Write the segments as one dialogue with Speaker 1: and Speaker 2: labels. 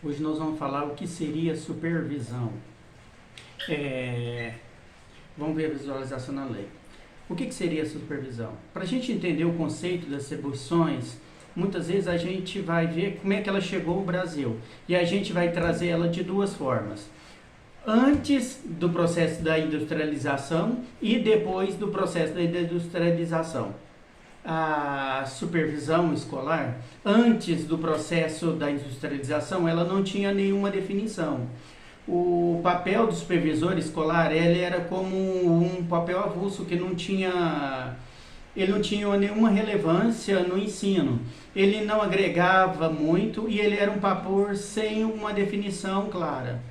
Speaker 1: Hoje nós vamos falar o que seria supervisão. É, Vamos ver a visualização na lei. O que seria supervisão? Para a gente entender o conceito das atribuições, muitas vezes a gente vai ver como é que ela chegou ao Brasil. E a gente vai trazer ela de duas formas. Antes do processo da industrialização e depois do processo da industrialização. A supervisão escolar, antes do processo da industrialização, ela não tinha nenhuma definição. O papel do supervisor escolar, ele era como um papel avulso que ele não tinha nenhuma relevância no ensino. Ele não agregava muito e ele era um papel sem uma definição clara.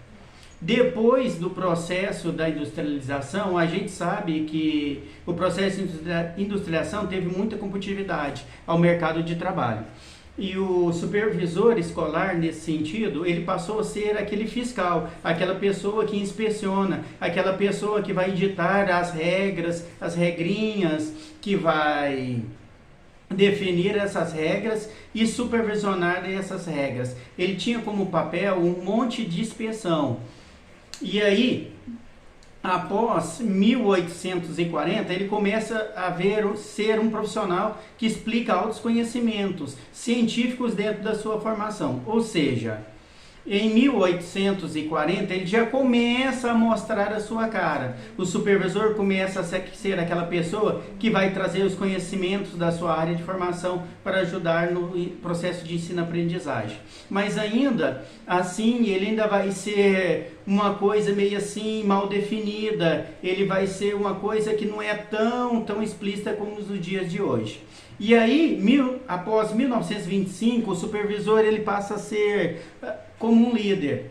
Speaker 1: Depois do processo da industrialização, a gente sabe que o processo de industrialização teve muita competitividade ao mercado de trabalho. E o supervisor escolar, nesse sentido, ele passou a ser aquele fiscal, aquela pessoa que inspeciona, aquela pessoa que vai editar as regras, as regrinhas, que vai definir essas regras e supervisionar essas regras. Ele tinha como papel um monte de inspeção. E aí, após 1840, ele começa a ser um profissional que explica altos conhecimentos científicos dentro da sua formação. Ou seja, em 1840 ele já começa a mostrar a sua cara. O supervisor começa a ser aquela pessoa que vai trazer os conhecimentos da sua área de formação para ajudar no processo de ensino-aprendizagem. Mas ainda assim, ele ainda vai ser uma coisa meio assim mal definida. Ele vai ser uma coisa que não é tão explícita como nos dias de hoje. E aí, após 1925, o supervisor ele passa a ser como um líder.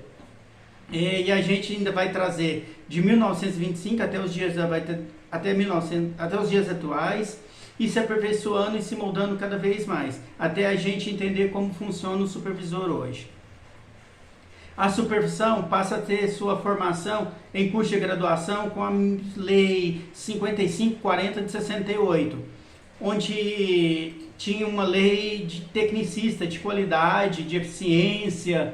Speaker 1: E a gente ainda vai trazer de 1925 até os dias até os dias atuais, e se aperfeiçoando e se moldando cada vez mais, até a gente entender como funciona o supervisor hoje. A supervisão passa a ter sua formação em curso de graduação com a Lei 5540 de 68, onde tinha uma lei de tecnicista, de qualidade, de eficiência.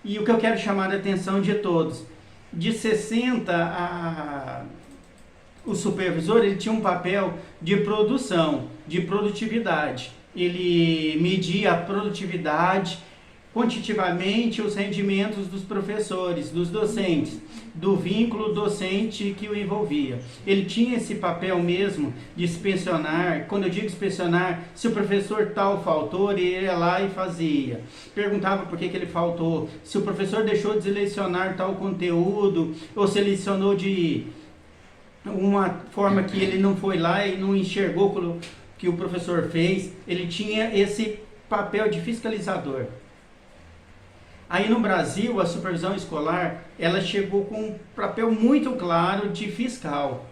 Speaker 1: E o que eu quero chamar a atenção de todos, de 60 o supervisor ele tinha um papel de produção, de produtividade. Ele media a produtividade, quantitativamente, os rendimentos dos professores, dos docentes, do vínculo docente que o envolvia. Ele tinha esse papel mesmo de inspecionar. Quando eu digo inspecionar, se o professor tal faltou, ele ia lá e fazia. Perguntava por que ele faltou, se o professor deixou de selecionar tal conteúdo, ou selecionou de uma forma que ele não foi lá e não enxergou o que o professor fez. Ele tinha esse papel de fiscalizador. Aí no Brasil, a supervisão escolar, ela chegou com um papel muito claro de fiscal.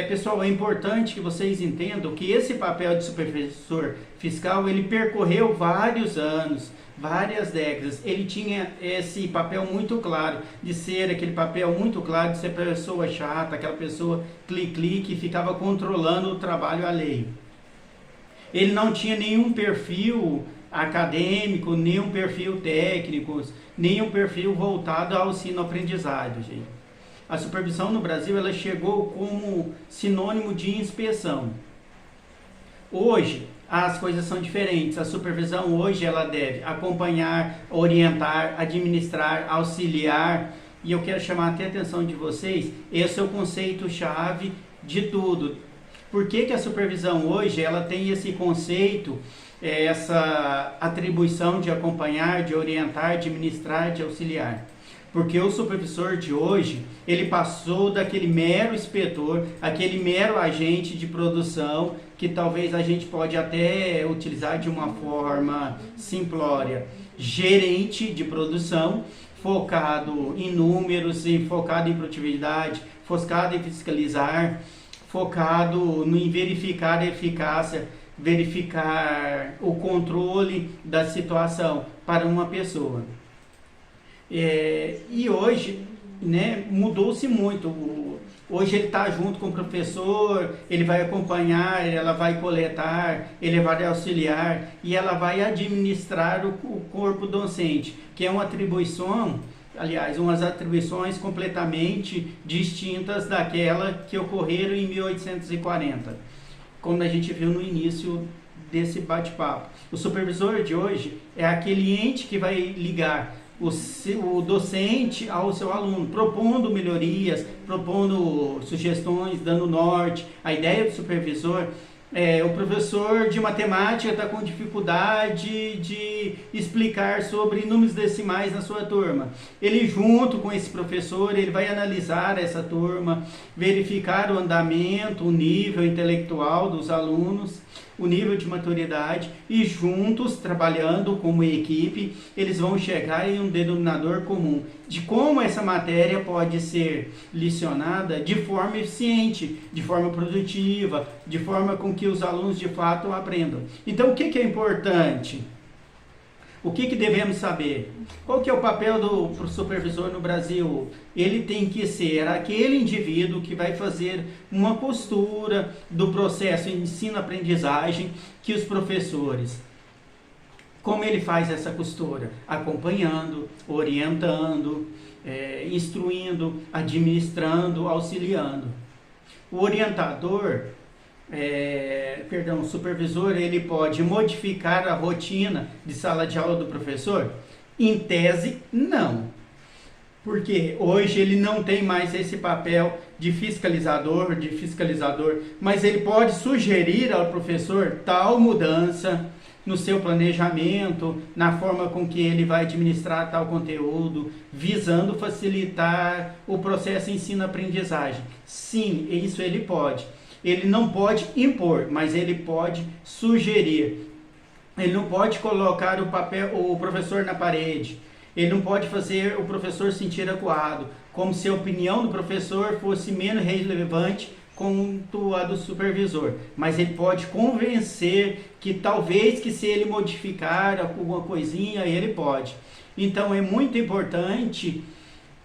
Speaker 1: Pessoal, é importante que vocês entendam que esse papel de supervisor fiscal, ele percorreu vários anos, várias décadas. Ele tinha esse papel muito claro, de ser aquele papel muito claro, de ser pessoa chata, aquela pessoa clique que ficava controlando o trabalho alheio. Ele não tinha nenhum perfil acadêmico, nenhum perfil técnico, nenhum perfil voltado ao ensino-aprendizagem, gente. A supervisão no Brasil, ela chegou como sinônimo de inspeção. Hoje, as coisas são diferentes. A supervisão hoje, ela deve acompanhar, orientar, administrar, auxiliar. E eu quero chamar até a atenção de vocês, esse é o conceito-chave de tudo. Por que a supervisão hoje, ela tem esse conceito, essa atribuição de acompanhar, de orientar, de administrar, de auxiliar? Porque o supervisor de hoje, ele passou daquele mero inspetor, aquele mero agente de produção, que talvez a gente pode até utilizar de uma forma simplória, gerente de produção, focado em números, e focado em produtividade, focado em fiscalizar, focado em verificar a eficácia, verificar o controle da situação para uma pessoa. E hoje, né, mudou-se muito. Hoje ele está junto com o professor, ele vai acompanhar, ela vai coletar, ele vai auxiliar e ela vai administrar o corpo docente, que é uma atribuição, aliás, umas atribuições completamente distintas daquela que ocorreram em 1840, como a gente viu no início desse bate-papo. O supervisor de hoje é aquele ente que vai ligar o docente ao seu aluno, propondo melhorias, propondo sugestões, dando norte. A ideia do supervisor é o professor de matemática está com dificuldade de explicar sobre números decimais na sua turma. Ele, junto com esse professor, ele vai analisar essa turma, verificar o andamento, o nível intelectual dos alunos, o nível de maturidade, e juntos, trabalhando como equipe, eles vão chegar em um denominador comum de como essa matéria pode ser licionada de forma eficiente, de forma produtiva, de forma com que os alunos de fato aprendam. Então, o que é importante? O que devemos saber? Qual que é o papel do supervisor no Brasil? Ele tem que ser aquele indivíduo que vai fazer uma costura do processo de ensino-aprendizagem que os professores. Como ele faz essa costura? Acompanhando, orientando, instruindo, administrando, auxiliando. O orientador, o supervisor, ele pode modificar a rotina de sala de aula do professor? Em tese, não. Porque hoje ele não tem mais esse papel de fiscalizador, mas ele pode sugerir ao professor tal mudança no seu planejamento, na forma com que ele vai administrar tal conteúdo, visando facilitar o processo ensino-aprendizagem. Sim, isso ele pode. Ele não pode impor, mas ele pode sugerir. Ele não pode colocar o professor na parede. Ele não pode fazer o professor sentir acuado, como se a opinião do professor fosse menos relevante quanto a do supervisor. Mas ele pode convencer que talvez que se ele modificar alguma coisinha, ele pode. Então é muito importante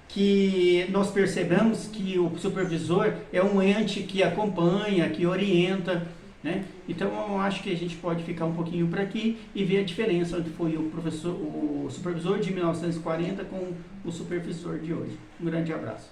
Speaker 1: que nós percebamos que o supervisor é um ente que acompanha, que orienta, né? Então eu acho que a gente pode ficar um pouquinho por aqui e ver a diferença onde foi o supervisor de 1940 com o supervisor de hoje. Um grande abraço.